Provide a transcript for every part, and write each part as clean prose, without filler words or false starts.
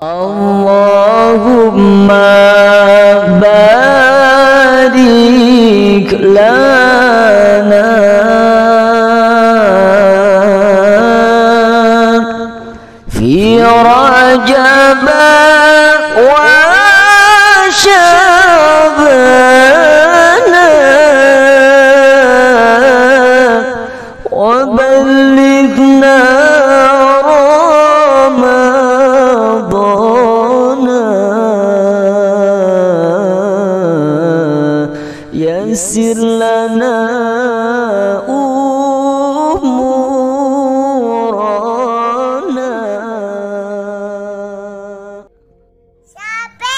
Allahumma barik lana fi Rajab wa Sya'ban wa ballighna yassir lana umurana. Sabek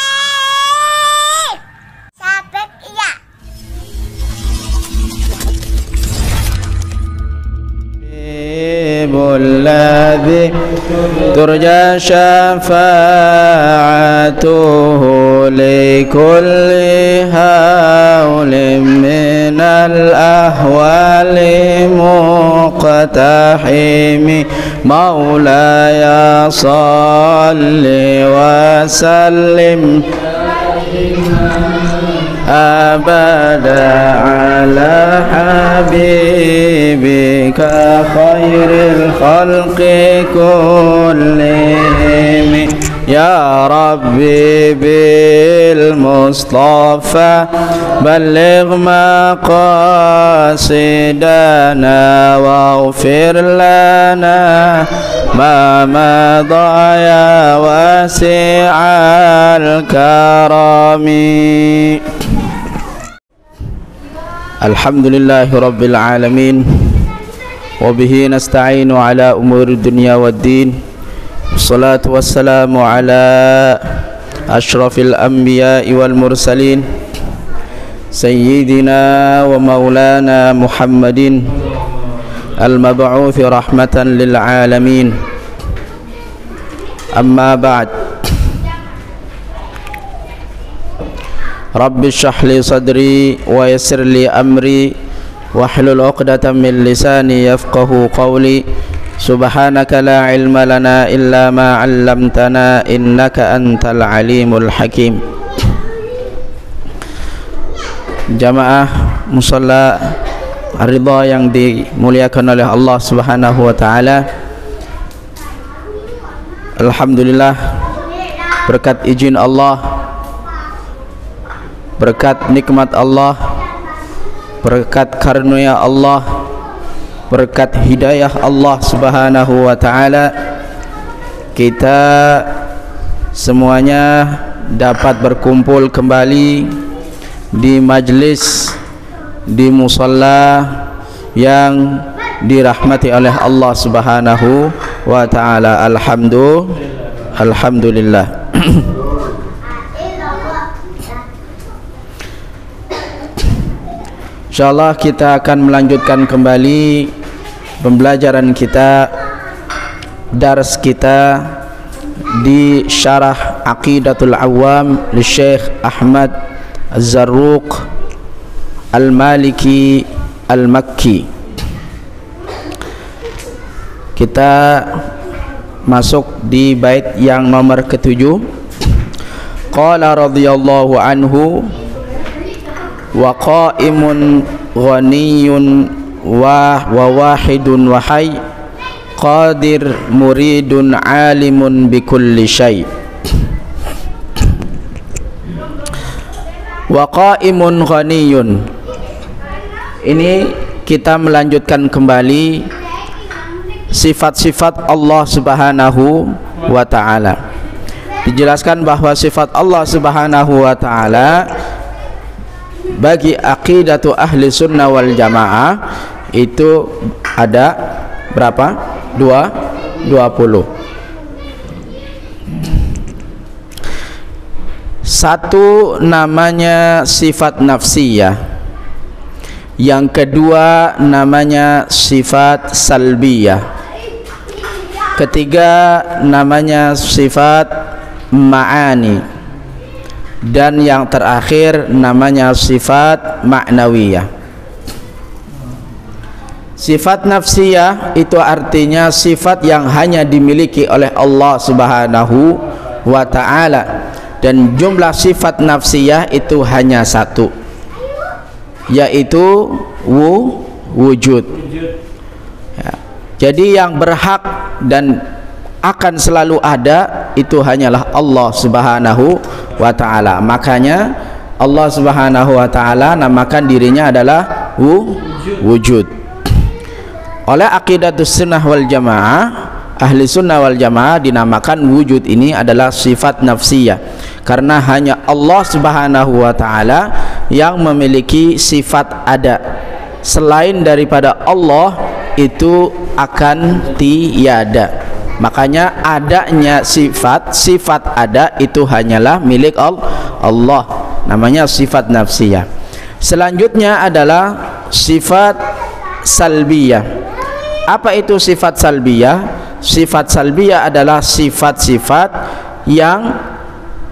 iya. الذي ترجى شفاعته لكل هول من الأهوال مقتحم مولاي صل وسلم أبدا على حبيبك خير الخلق كلهم يا ربي بالمصطفى بلغ مقاصدنا واغفر لنا ما مضى يا واسع الكرم. Alhamdulillahi Rabbil Alamin wabihi nasta'inu ala umuri dunya waddin. Wassalatu wassalamu ala ashrafil anbiya'i wal mursalin Sayyidina wa maulana Muhammadin al-mab'uthi rahmatan lil alamin. Amma ba'd. Rabbi shrah li sadri wa yassir li amri wahlul 'uqdatam min lisani yafqahu qawli. Subhanaka la ilma lana illa ma 'allamtana innaka antal alimul hakim. Jamaah musalla Ar-Ridha yang dimuliakan oleh Allah Subhanahu wa taala. Alhamdulillah, berkat izin Allah, berkat nikmat Allah, berkat karunia Allah, berkat hidayah Allah Subhanahu wa taala, kita semuanya dapat berkumpul kembali di majlis, di musalla yang dirahmati oleh Allah Subhanahu wa taala. Alhamdulillah. InsyaAllah kita akan melanjutkan kembali pembelajaran kita, dars kita di syarah Aqidatul Awam li Syekh Ahmad Az-Zarruq Al-Maliki Al-Makki. Kita masuk di bait yang nomor ke-7. Qala radhiyallahu anhu wa qa'imun ghaniyun wa wahidun wa hayy qadir muridun alimun bikulli syai'. Wa qa'imun ghaniyun, ini kita melanjutkan kembali sifat-sifat Allah Subhanahu wa ta'ala. Dijelaskan bahwa sifat Allah Subhanahu wa ta'ala bagi aqidatu ahli sunnah wal jamaah itu ada berapa? 20. Satu namanya sifat nafsiyah, yang kedua namanya sifat salbiyah, ketiga namanya sifat ma'ani, dan yang terakhir namanya sifat ma'nawiyah. Sifat nafsiyah itu artinya sifat yang hanya dimiliki oleh Allah Subhanahu wa ta'ala, dan jumlah sifat nafsiyah itu hanya satu, yaitu wujud. Ya. Jadi yang berhak dan akan selalu ada itu hanyalah Allah Subhanahu wa ta'ala. Makanya Allah Subhanahu wa ta'ala namakan dirinya adalah wujud. Oleh aqidatus sunnah wal jamaah, ahli sunnah wal jamaah dinamakan wujud ini adalah sifat nafsiyah, karena hanya Allah Subhanahu wa ta'ala yang memiliki sifat ada. Selain daripada Allah itu akan tiada. Makanya adanya sifat ada itu hanyalah milik Allah, namanya sifat nafsiyah. Selanjutnya adalah sifat salbiyah. Apa itu sifat salbiyah? Sifat salbiyah adalah sifat-sifat yang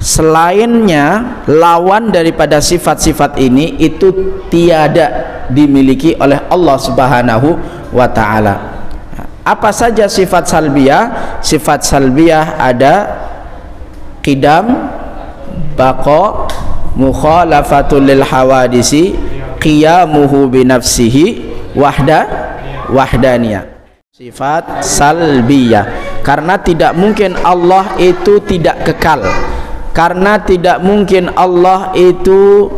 selainnya, lawan daripada sifat-sifat ini itu tiada dimiliki oleh Allah Subhanahu wa ta'ala. Apa saja sifat salbiyah? Sifat salbiyah ada qidam, baqa, mukhalafatul lil hawadisi, qiyamuhu binafsihi, wahdaniyah. Sifat salbiyah, karena tidak mungkin Allah itu tidak kekal, karena tidak mungkin Allah itu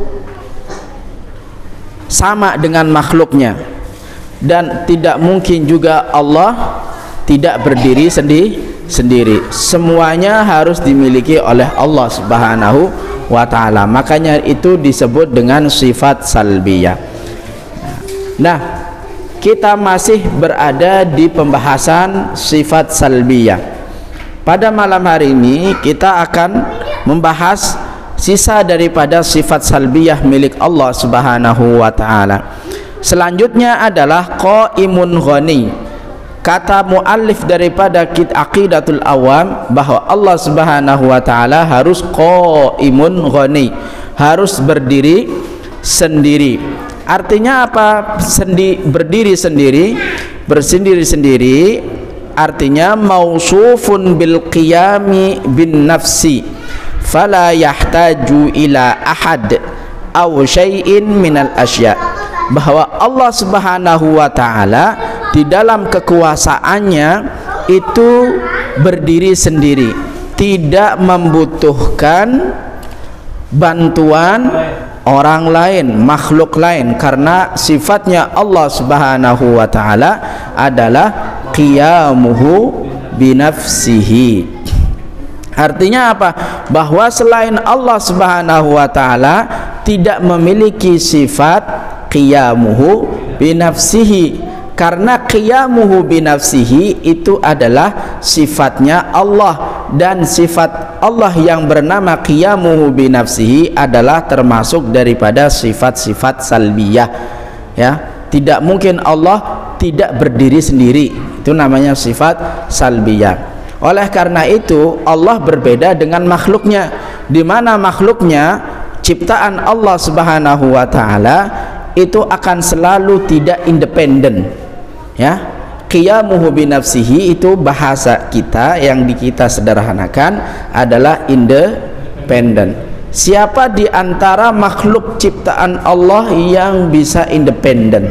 sama dengan makhluknya, dan tidak mungkin juga Allah tidak berdiri sendiri. Semuanya harus dimiliki oleh Allah Subhanahu wa ta'ala. Makanya itu disebut dengan sifat salbiyah. Nah, kita masih berada di pembahasan sifat salbiyah. Pada malam hari ini kita akan membahas sisa daripada sifat salbiyah milik Allah Subhanahu wa ta'ala. Selanjutnya adalah qaimun ghani. Kata muallif daripada Aqidatul Awam bahwa Allah Subhanahu wa ta'ala harus qaimun ghani, harus berdiri sendiri. Artinya apa? Berdiri sendiri, bersendiri-sendiri, artinya mausufun bil qiyami bin nafsi fala yahtaju ila ahad aw syai'in minal asya'. Bahwa Allah Subhanahu wa ta'ala di dalam kekuasaannya itu berdiri sendiri, tidak membutuhkan bantuan orang lain, makhluk lain, karena sifatnya Allah Subhanahu wa ta'ala adalah qiyamuhu binafsihi. Artinya apa? Bahwa selain Allah Subhanahu wa ta'ala tidak memiliki sifat qiyamuhu binafsihi, karena qiyamuhu binafsihi itu adalah sifatnya Allah, dan sifat Allah yang bernama qiyamuhu binafsihi adalah termasuk daripada sifat-sifat salbiyah. Ya, tidak mungkin Allah tidak berdiri sendiri, itu namanya sifat salbiyah. Oleh karena itu Allah berbeda dengan makhluknya, di mana makhluknya ciptaan Allah Subhanahu wa ta'ala itu akan selalu tidak independen. Ya, qiyamuhu binafsihi itu bahasa kita yang kita sederhanakan adalah independen. Siapa di antara makhluk ciptaan Allah yang bisa independen?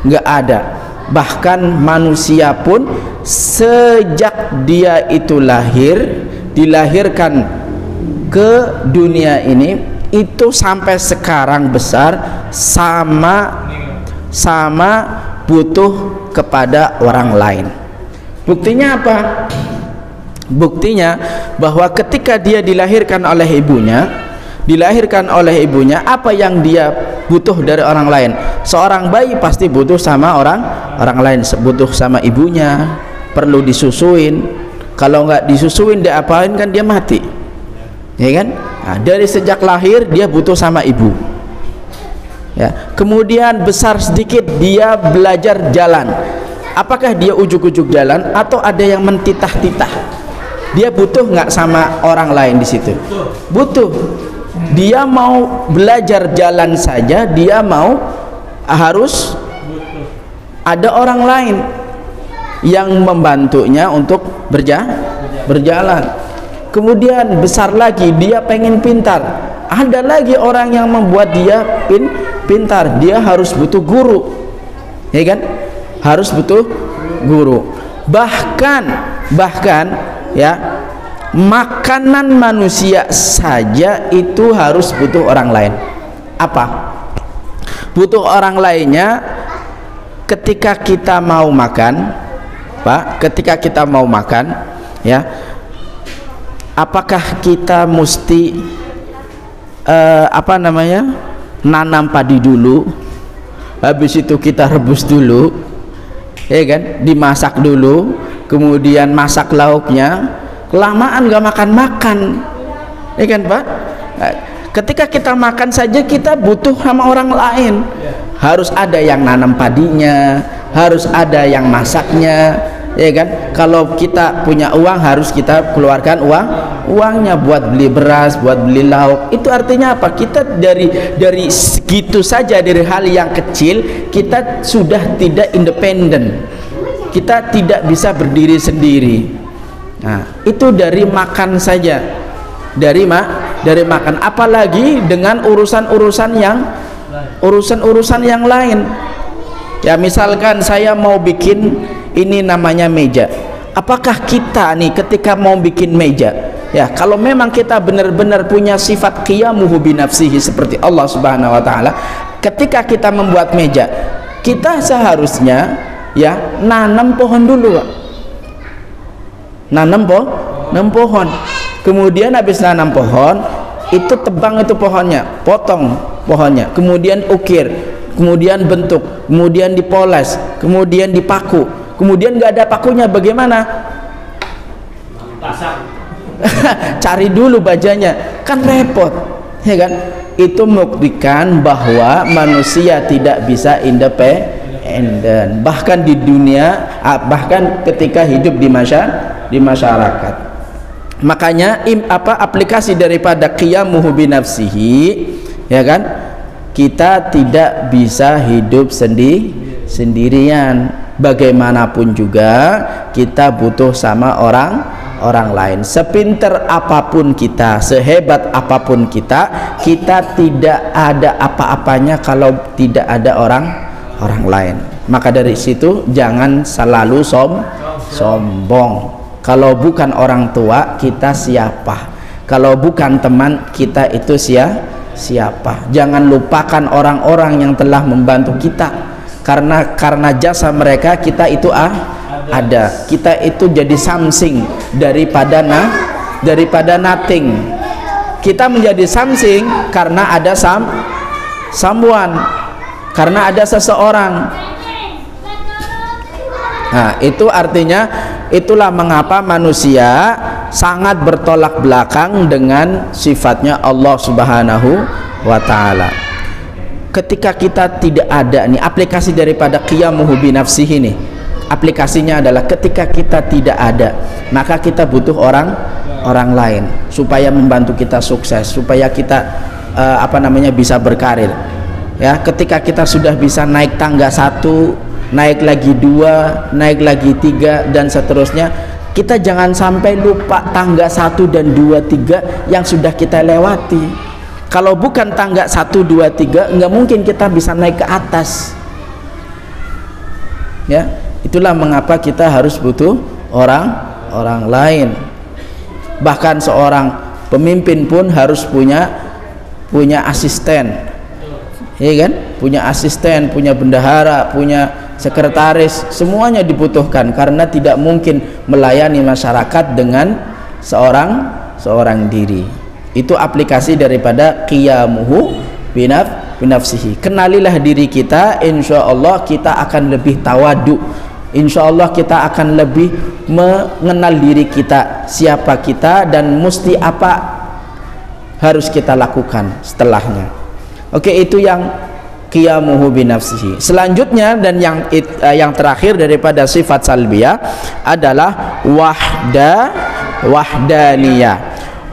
Enggak ada. Bahkan manusia pun sejak dia itu dilahirkan ke dunia ini, itu sampai sekarang besar sama butuh kepada orang lain. Buktinya apa? Buktinya bahwa ketika dia dilahirkan oleh ibunya, apa yang dia butuh dari orang lain? Seorang bayi pasti butuh sama orang lain, butuh sama ibunya, perlu disusuin. Kalau nggak disusuin dia apain, kan dia mati, ya kan? Nah, dari sejak lahir dia butuh sama ibu. Ya, kemudian besar sedikit dia belajar jalan. Apakah dia ujuk-ujuk jalan atau ada yang mentitah-titah? Dia butuh nggak sama orang lain di situ? Butuh. Dia mau belajar jalan saja, dia mau harus ada orang lain yang membantunya untuk berjalan. kemudian besar lagi dia pengen pintar, ada lagi orang yang membuat dia pintar, dia harus butuh guru, ya kan, harus butuh guru. Bahkan ya, makanan manusia saja itu harus butuh orang lain. Apa? Butuh orang lainnya ketika kita mau makan, Pak, ketika kita mau makan, ya, apakah kita mesti nanam padi dulu, habis itu kita rebus dulu, ya kan, dimasak dulu, kemudian masak lauknya, kelamaan gak makan, ya kan Pak? Ketika kita makan saja kita butuh sama orang lain, harus ada yang nanam padinya, harus ada yang masaknya, ya kan? Kalau kita punya uang harus kita keluarkan uangnya buat beli beras, buat beli lauk. Itu artinya apa? Kita dari segitu saja, dari hal yang kecil kita sudah tidak independen, kita tidak bisa berdiri sendiri. Nah, itu dari makan saja, dari makan, apalagi dengan urusan-urusan yang lain. Ya, misalkan saya mau bikin ini namanya meja. Apakah kita nih ketika mau bikin meja, ya, kalau memang kita benar-benar punya sifat qiyamuhu binafsihi seperti Allah Subhanahu wa taala, ketika kita membuat meja, kita seharusnya ya nanam pohon dulu, Pak. Nanam pohon. Kemudian habis nanam pohon, itu tebang itu pohonnya, potong pohonnya, kemudian ukir, kemudian bentuk, kemudian dipoles, kemudian dipaku, kemudian nggak ada pakunya, bagaimana? Pasang. Cari dulu bajanya, kan repot, ya kan? Itu membuktikan bahwa manusia tidak bisa independen, bahkan di dunia, bahkan ketika hidup di masyarakat. Makanya aplikasi daripada qiyamuhu binafsihi, ya kan, kita tidak bisa hidup sendirian. Bagaimanapun juga kita butuh sama orang lain. Sepinter apapun kita, sehebat apapun kita tidak ada apa-apanya kalau tidak ada orang lain. Maka dari situ jangan selalu sombong. Kalau bukan orang tua, kita siapa? Kalau bukan teman, kita itu siapa? Jangan lupakan orang-orang yang telah membantu kita, karena jasa mereka kita itu ada. Kita itu jadi something daripada nothing. Kita menjadi something karena ada someone, karena ada seseorang. Nah, itu artinya, itulah mengapa manusia sangat bertolak belakang dengan sifatnya Allah Subhanahu wa ta'ala. Ketika kita tidak ada nih, aplikasi daripada qiyamuhu binafsihi nih, aplikasinya adalah ketika kita tidak ada, maka kita butuh orang lain supaya membantu kita sukses, supaya kita bisa berkarir. Ya, ketika kita sudah bisa naik tangga 1, naik lagi 2, naik lagi 3, dan seterusnya, kita jangan sampai lupa tangga 1 dan 2, 3 yang sudah kita lewati. Kalau bukan tangga 1, 2, 3, nggak mungkin kita bisa naik ke atas. Ya, itulah mengapa kita harus butuh orang lain. Bahkan seorang pemimpin pun harus punya asisten, ya kan? Punya asisten, punya bendahara, punya sekretaris, semuanya dibutuhkan, karena tidak mungkin melayani masyarakat dengan seorang diri. Itu aplikasi daripada qiyamuhu binafsihi. Kenalilah diri kita, insya Allah kita akan lebih tawadu, insya Allah kita akan lebih mengenal diri kita, siapa kita dan mesti apa harus kita lakukan setelahnya. Oke, itu yang qiyamuhu binafsihi. Selanjutnya dan yang terakhir daripada sifat salbiyah adalah wahdaniyah,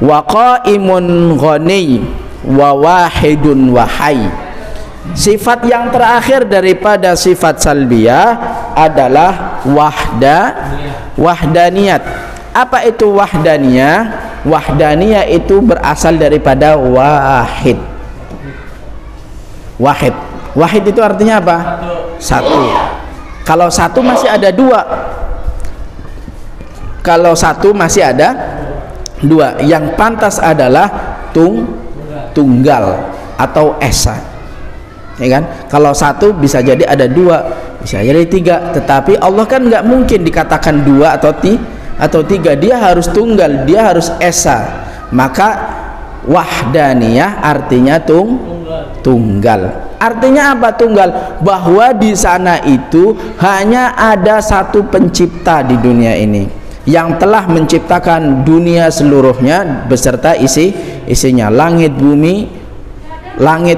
wa qaimun ghani wa wahidun wahai. Sifat yang terakhir daripada sifat salbiyah adalah wahdaniyat. Apa itu wahdaniyah? wahdaniyah itu berasal daripada wahid. Wahid. Wahid itu artinya apa? Satu. Kalau satu masih ada dua. Kalau satu masih ada dua. Yang pantas adalah tunggal atau esa. Ya kan? Kalau satu bisa jadi ada dua, bisa jadi tiga. Tetapi Allah kan nggak mungkin dikatakan dua atau tiga. Dia harus tunggal, dia harus esa. Maka wahdaniyah artinya tunggal. Artinya apa tunggal? Bahwa di sana itu hanya ada satu pencipta di dunia ini yang telah menciptakan dunia seluruhnya beserta isinya, langit bumi, langit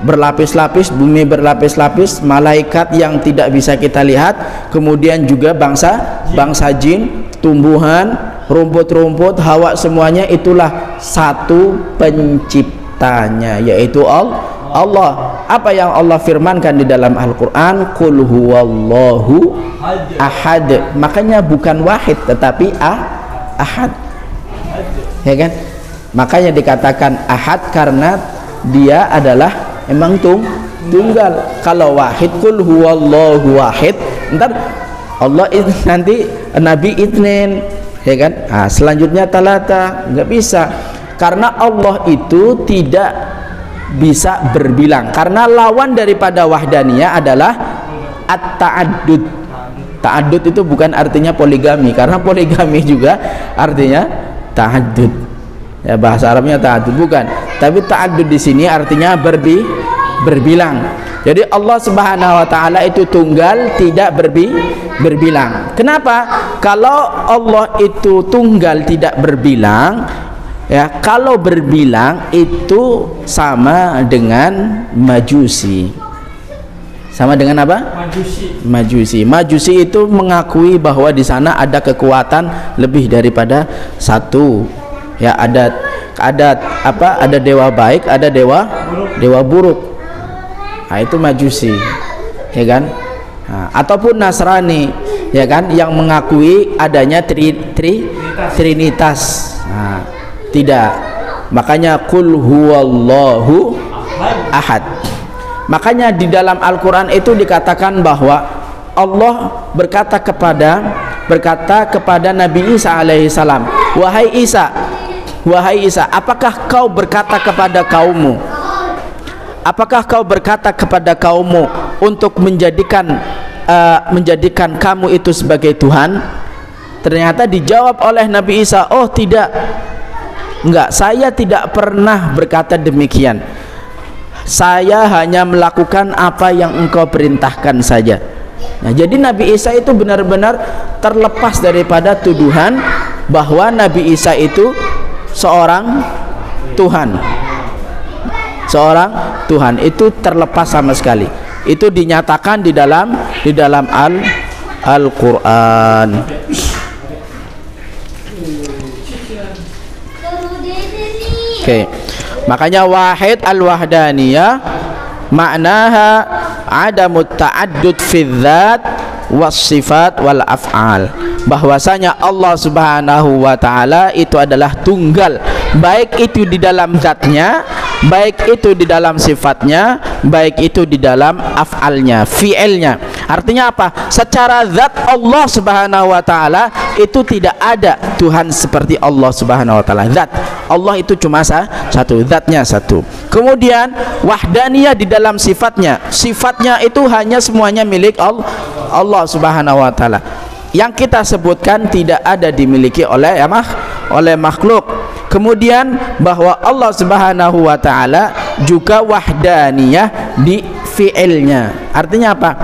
berlapis-lapis, bumi berlapis-lapis, malaikat yang tidak bisa kita lihat, kemudian juga bangsa jin, tumbuhan, rumput-rumput, hawa, semuanya itulah satu penciptanya, yaitu Allah. Apa yang Allah firmankan di dalam Al-Quran? Qul huwallahu ahad. Makanya bukan wahid tetapi ahad, ya kan? Makanya dikatakan ahad karena dia adalah emang tunggal. Kalau wahid, qul huwallahu wahid, ntar Allah nanti Nabi itnin, ya kan? Nah, selanjutnya talata, nggak bisa, karena Allah itu tidak bisa berbilang, karena lawan daripada wahdaniyah adalah at-ta'addud. Ta'addud itu bukan artinya poligami, karena poligami juga artinya ta'addud. Ya, bahasa Arabnya ta'addud bukan, tapi ta'addud di sini artinya berbilang. Jadi Allah Subhanahu wa taala itu tunggal, tidak berbilang. Kenapa? Kalau Allah itu tunggal tidak berbilang, ya, kalau berbilang itu sama dengan majusi. Sama dengan apa? Majusi. Majusi itu mengakui bahwa di sana ada kekuatan lebih daripada satu. Ya, ada apa? Ada dewa baik, ada dewa buruk. Nah, itu majusi, ya kan? Nah, ataupun Nasrani, ya kan, yang mengakui adanya trinitas. Nah, tidak. Makanya qul huwallahu ahad. Makanya di dalam Al-Quran itu dikatakan bahwa Allah berkata kepada Nabi Isa alaihissalam, wahai Isa, apakah kau berkata kepada kaummu, untuk menjadikan kamu itu sebagai Tuhan? Ternyata dijawab oleh Nabi Isa, oh tidak, enggak, saya tidak pernah berkata demikian. Saya hanya melakukan apa yang engkau perintahkan saja. Nah, jadi Nabi Isa itu benar-benar terlepas daripada tuduhan bahwa Nabi Isa itu seorang Tuhan. Seorang Tuhan itu terlepas sama sekali. Itu dinyatakan di dalam Al-Quran. Oke. Makanya wahid al-wahdaniyah maknaha adamut ta'addud fi dzat was sifat wal af'al. Bahwasanya Allah Subhanahu wa taala itu adalah tunggal, baik itu di dalam zatnya, baik itu di dalam sifatnya, baik itu di dalam af'alnya, fi'ilnya. Artinya apa? Secara zat Allah Subhanahu wa taala itu tidak ada Tuhan seperti Allah Subhanahu wa taala. Zat Allah itu cuma satu, zatnya satu. Kemudian wahdaniyah di dalam sifatnya. Sifatnya itu hanya semuanya milik Allah Subhanahu wa taala. Yang kita sebutkan tidak ada dimiliki oleh makhluk. Kemudian bahwa Allah Subhanahu wa taala juga wahdaniyah di fi'ilnya. Artinya apa?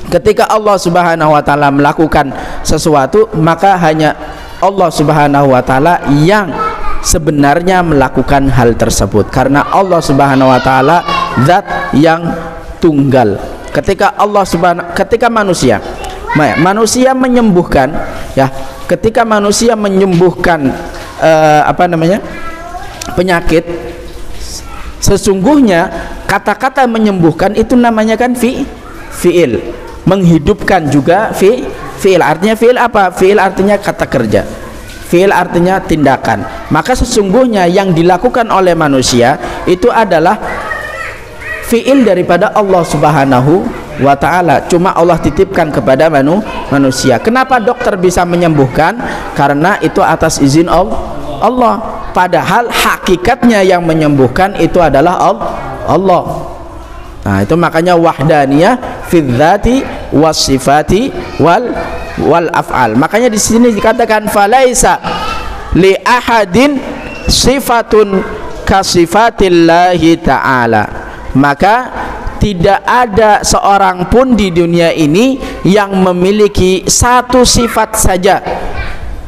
Ketika Allah Subhanahu wa taala melakukan sesuatu, maka hanya Allah Subhanahu wa taala yang sebenarnya melakukan hal tersebut, karena Allah Subhanahu wa taala zat yang tunggal. Ketika manusia menyembuhkan, ya, ketika manusia menyembuhkan penyakit, sesungguhnya kata-kata menyembuhkan itu namanya kan fi'il. Menghidupkan juga fi'il. Artinya fi'il apa? Fi'il artinya kata kerja. Fi'il artinya tindakan. Maka sesungguhnya yang dilakukan oleh manusia itu adalah fi'il daripada Allah Subhanahu wa ta'ala. Cuma Allah titipkan kepada manusia. Kenapa dokter bisa menyembuhkan? Karena itu atas izin Allah. Padahal hakikatnya yang menyembuhkan itu adalah Allah. Nah, itu makanya wahdaniyah fi dzati was sifati wal af'al. Makanya di sini dikatakan falaisa li ahadin sifatun ka sifatillahi ta'ala. Maka tidak ada seorang pun di dunia ini yang memiliki satu sifat saja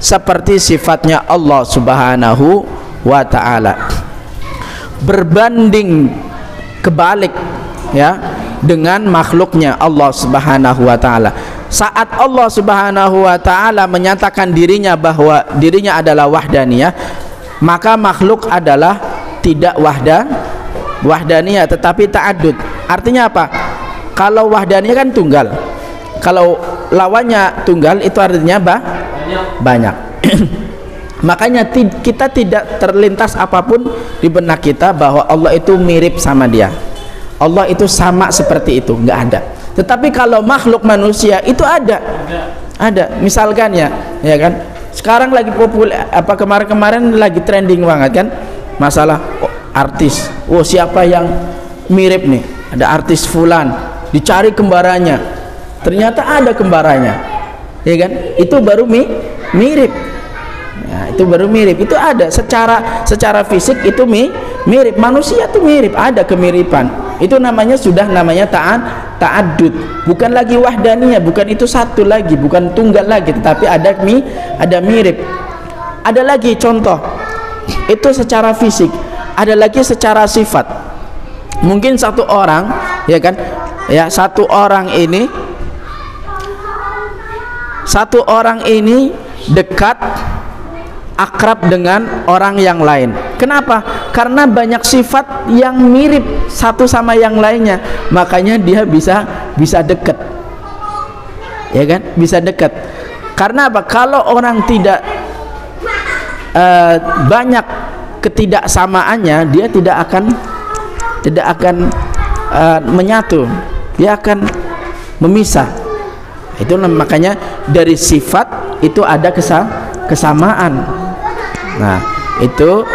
seperti sifatnya Allah Subhanahu wa ta'ala. Berbanding kebalik ya dengan makhluknya Allah Subhanahu wa ta'ala. Saat Allah Subhanahu wa ta'ala menyatakan dirinya bahwa dirinya adalah wahdaniyah, maka makhluk adalah tidak wahdaniyah tetapi ta'addud. Artinya apa? Kalau wahdaniyah kan tunggal, kalau lawannya tunggal itu artinya banyak. Makanya kita tidak terlintas apapun di benak kita bahwa Allah itu mirip sama dia, Allah itu sama seperti itu, nggak ada. Tetapi kalau makhluk manusia itu ada. Misalkan ya kan sekarang lagi populer, kemarin lagi trending banget kan masalah artis. Siapa yang mirip nih? Ada artis fulan, dicari kembarannya, ternyata ada kembarannya, ya kan? Itu baru mirip. Nah, itu baru mirip. Itu ada secara fisik itu mirip. Manusia itu mirip, ada kemiripan. Itu namanya ta'addud. Bukan lagi wahdaniyah, bukan itu satu lagi, bukan tunggal lagi, tetapi ada mirip. Ada lagi contoh. Itu secara fisik. Ada lagi secara sifat. Mungkin satu orang, ya kan? Ya, satu orang ini dekat, akrab dengan orang yang lain. Kenapa? Karena banyak sifat yang mirip satu sama yang lainnya, makanya dia bisa dekat, ya kan? Bisa dekat. Karena apa? Kalau orang tidak banyak ketidaksamaannya, dia tidak akan menyatu, dia akan memisah. Itu makanya dari sifat itu ada kesamaan. Nah, itu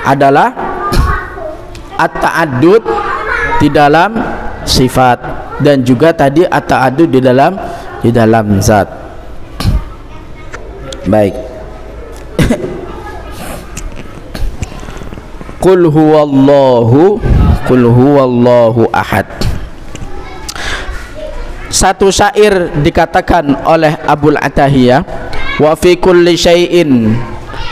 adalah at-ta'addud di dalam sifat, dan juga tadi at-ta'addud di dalam zat. Baik. Qul huwallahu ahad. Satu syair dikatakan oleh Abul Atahiyah, wa fi kulli syai'in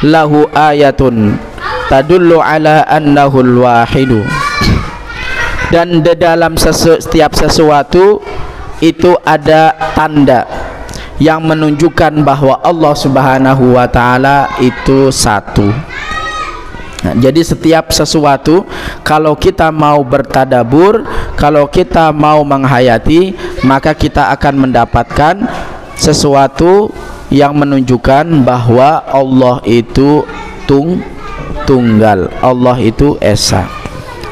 lahu ayatun tadullu ala annahul wahidu. Dan di dalam setiap sesuatu itu ada tanda yang menunjukkan bahwa Allah Subhanahu wa ta'ala itu satu. Nah, jadi setiap sesuatu kalau kita mau bertadabur, kalau kita mau menghayati, maka kita akan mendapatkan sesuatu yang menunjukkan bahwa Allah itu tunggal, Allah itu esa.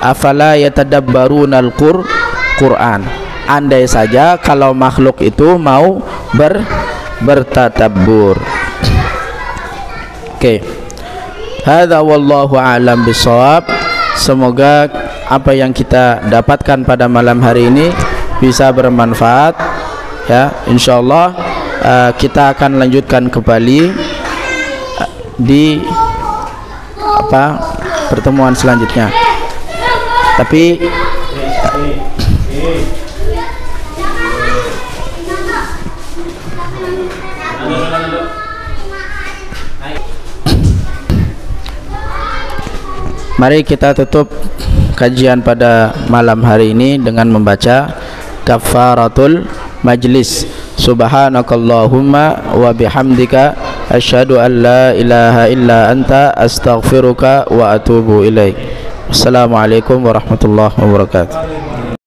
Afala yatadabbarunal Qur'an. Andai saja kalau makhluk itu mau bertadabbur. Oke. Hadza wallahu a'lam bishawab. Semoga apa yang kita dapatkan pada malam hari ini bisa bermanfaat ya. Insyaallah kita akan lanjutkan kembali di pertemuan selanjutnya. Tapi mari kita tutup kajian pada malam hari ini dengan membaca kafaratul majlis. Subhanakallahumma wa bihamdika asyhadu an la ilaha illa anta astaghfiruka wa atubu ilaik. Assalamualaikum warahmatullahi wabarakatuh.